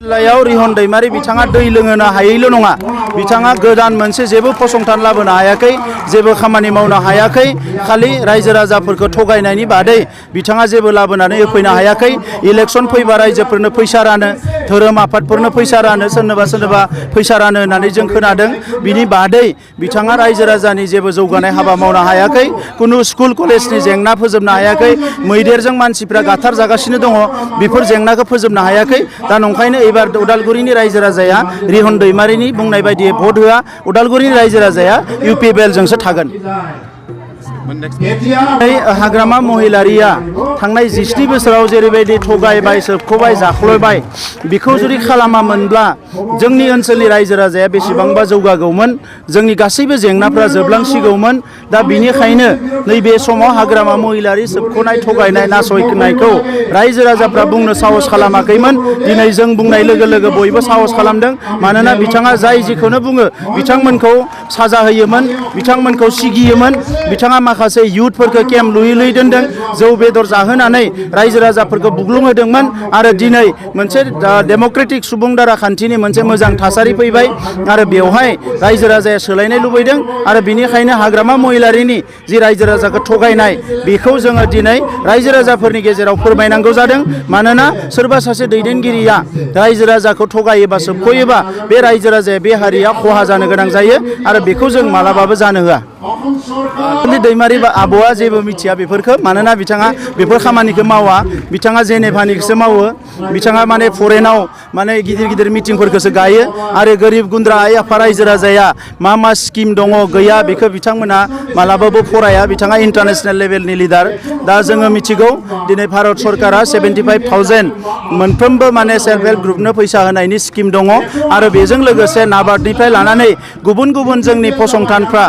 जिल्लायाव रिहन दैमारि बिथाङा दै लोंहोनो हायैल' नङा, बिथाङा गोदान मोनसे जेबो फसंथान लाबोनो हायाखै, जेबो खामानि मावनो हायाखै, खालि रायजो राजाफोरखौ थगायनायनि बादै बिथाङा जेबो लाबोनानै होफैनो हायाखै। इलेक्सन फैबा रायजोफोरनो फैसा रानो, धोरोम आफादफोरनो फैसा रानो, सोरनोबा फैसा रानो होननानै जों खोनादों। बिनि बादै बिथाङा रायजो राजानि जेबो जौगानाय हाबा मावनो हायाखै, कुनु स्कुल कलेजनि जेंना फोजोबनो हायाखै, मैदेरजों मानसिफ्रा गाथार जागासिनो दङ, बेफोर जेंनाखौ फोजोबनो हायाखै। दा नंखायनो एबार उदालगुरिनि रायजो राजाया रिहन दैमारिनि बुंनाय बायदियै भट होआ, उदालगुरिनि रायजो राजाया UPBLजोंसो थागोन। हाग्रामा महिलारिया थांनाय 17 बोसोराव जेरैबायदि थगायबाय, सोबख'बाय, जाख्लयबाय, बेखौ जुदि खालामामोनब्ला जोंनि ओनसोलनि रायजो राजाया बेसेबांबा जौगागौमोन, जोंनि गासैबो जेंनाफ्रा जोबलांसिगौमोन। दा बिनिखायनो नैबे समाव हाग्रामा महिलारि सोबख'नाय, थगायनाय, नासयनायखौ रायजो राजाफ्रा बुंनो साहस खालामाखैमोन। दिनै जों बुंनाय लोगो लोगो बयबो साहस खालामदों, मानोना बिथाङा जाय जिखौनो बुङो बिथांमोनखौ साजा होयोमोन, बिथांमोनखौ सिगियोमोन। बिथाङा माखासे युथफोरखौ केम्प लुयै दोनदों, जौ बेदर जाहोनानै रायजो राजाफोरखौ बुग्लुंहोदोंमोन। आरो दिनै मोनसे डेम'क्रेटिक सुबुं दारा खान्थिनि मोनसे मोजां थासारि फैबाय आरो बेवहाय रायजो राजाया सोलायनाय लुबैदों। आरो बिनिखायनो हाग्रामा महिलारिनि जि रायजो राजाखौ थगायनाय, बेखौ जोङो दिनै रायजो राजाफोरनि गेजेराव फोरमायनांगौ जादों। मानोना सोरबा सासे दैदेनगिरिया रायजो राजाखौ थगायोबा, सोबख'योबा, बे रायजो राजाया, बे हारिया खहा जानो गोनां जायो आरो बेखौ जों मालाबाबो जानो होआ। दैमारि आब'आ जेबो मिथिया बेफोरखौ, मानोना बिथाङा बेफोर खामानिखौ मावा, बिथाङा जेनेभानिखौसो मावो, बिथाङा माने फरेनाव माने गिदिर गिदिर मिटिंफोरखौसो गायो। आरो गोरिब गुन्द्रा आइ आफा रायजो राजाया मा स्किम दङ गैया बेखौ बिथांमोना मालाबाबो फराया। बिथाङा इन्टारनेसनेल लेभेलनि लिडार। दा जोङो मिथिगौ दिनै भारत सरकारा 75,000 मोनफ्रोमबो माने सेल्फ हेल्प ग्रुपनो फैसा होनायनि स्किम दङ। आरो बेजों लोगोसे नाबार्डनिफ्राय लानानै गुबुन गुबुन जोंनि फसंथानफ्रा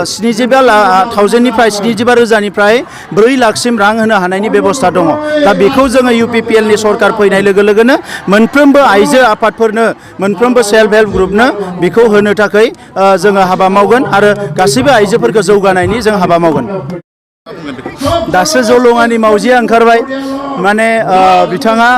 75,000निफ्राय 75,000निफ्राय 4 लाखसिम रां होनो हानायनि बेबस्था दङ। दा बेखौ जोङो UPPLनि सरकार फैनाय लोगो लोगोनो मोनफ्रोमबो आइजो आफादफोरनो, मोनफ्रोमबो सेल्फ हेल्प ग्रुपनो बेखौ होनो थाखाय जोङो हाबा मावगोन आरो गासैबो आइजोफोरखौ जौगानायनि जों हाबा मावगोन। दासो जलंगानि मावजिया ओंखारबाय, माने बिथाङा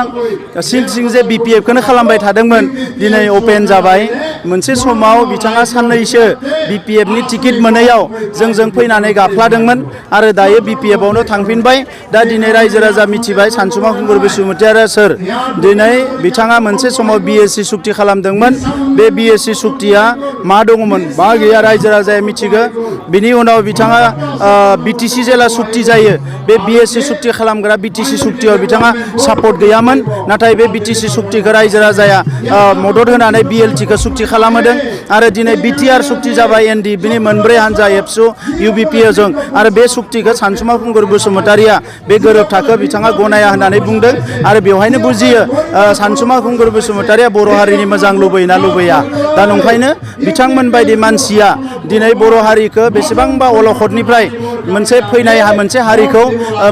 सिं जे BPFखौनो खालामबाय थादोंमोन, दिनै अपेन जाबाय। मोनसे समाव बिथाङा साननैसो BPFनि टिकेट मोनैयाव जोंजों फैनानै गाफ्लादोंमोन आरो दायो BPFआवनो थांफिनबाय। दा दिनै रायजो राजा मिथिबाय सानसुमा खुंगुर बसुमतारिया सोर। दिनै बिथाङा मोनसे समाव BSc सुक्ति खालामदोंमोन, बे BSc सुक्तिया मा दङमोन मा गैया रायजो राजाया मिथिगौ। बिनि उनाव बिथाङा BTC जेला सुक्ति जायो, बे BSc सुक्ति खालामग्रा BTC सुक्तियाव बिथाङा सापर्ट गैयामोन, नाथाय बे BTC सुक्तिखौ रायजो राजाया मदद होनानै BLTखौ सुक्ति खालामहोदों। आरो दिनै BTR सुक्ति जाबाय NDBनि मोनब्रै हानजा एबसु UBPजों, आरो बे सुक्तिखौ सानसुमा खुंगुर बसुमतारिया बे गोरोबथाखौ बिथाङा गनाया होननानै बुंदों। आरो बेवहायनो बुजियो सानसुमा खुंगुर बसुमतारिया बर' हारिनि मोजां लुबैना लुबैया। दा नंखायनो बिथांमोन बायदि मानसिया दिनै बर' हारिखौ बेसेबांबा अलखदनिफ्राय मोनसे फैनाय मोनसे हारिखौ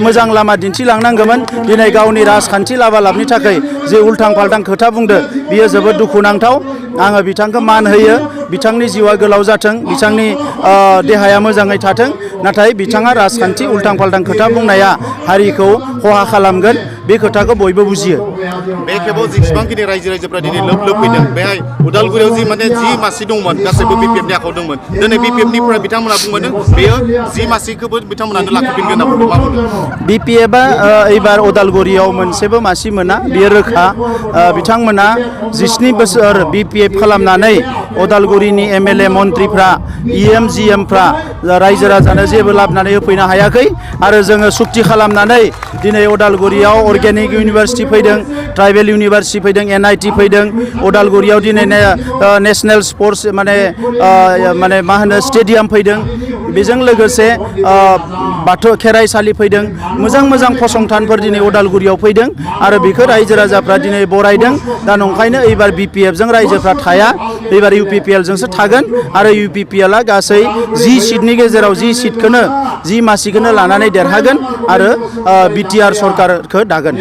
मोजां लामा दिन्थिलांनांगौमोन। दिनै गावनि राजखान्थि लाबालाबनि थाखाय जे उल्थां फाल्थां खोथा बुंदो, बियो जोबोद दुखुनांथाव। आङो बिथांखौ मान होयो, बिथांनि जिउआ गोलाव जाथों, बिथांनि देहाया मोजाङै थाथों। नाथाय बिथाङा राजखान्थि उल्थां फाल्थां खोथा बुंनाया हारिखौ खहा खालामगोन, बे खोथाखौ बयबो बुजियो। बे खेबाव जेसेबांखिनि रायजो राजाफ्रा दिनै लोब फैदों, बेहाय उदालगुरियाव जि मासि दंमोन गासैबो BPFनि आखायाव दंमोन। दिनै BPFनिफ्राय बिथांमोना बुंदों बेयो 10 मासिखौबो बिथांमोनानो लाखिफिनगोन होनना मा बुंदों? BPFआ एबार उदालगुरियाव मोनसेबो मासि मोना, बेयो रोखा। बिथांमोना 17 बोसोर BPF खालामनानै उदालगुरिनि MLA मन्थ्रिफ्रा EM GMफ्रा रायजो राजानो जेबो लाबोनानै होफैनो हायाखै। आरो जोङो सुक्ति खालामनानै दिनै उदालगुरियाव अर्गेनिक इउनिभारसिटि फैदों, ट्राइबेल इउनिभारसिटि फैदों, NIT फैदों। उदालगुरियाव दिनै नेशनेल स्पर्ट्स माने मा होनो स्टेडियाम फैदों। बेजों लोगोसे बाथौ खेराइसालि फैदों। मोजां मोजां फसंथानफोर दिनै उदालगुरियाव फैदों आरो बेखौ रायजो राजाफ्रा दिनै बरायदों। दा नंखायनो एबार BPFजों रायजोफ्रा थाया, एबार UPPLजोंसो थागोन। आरो UPPLआ गासै 10 सिटनि गेजेराव 10 मासिखौनो लानानै देरहागोन आरो BTR सरकारखौ दागोन।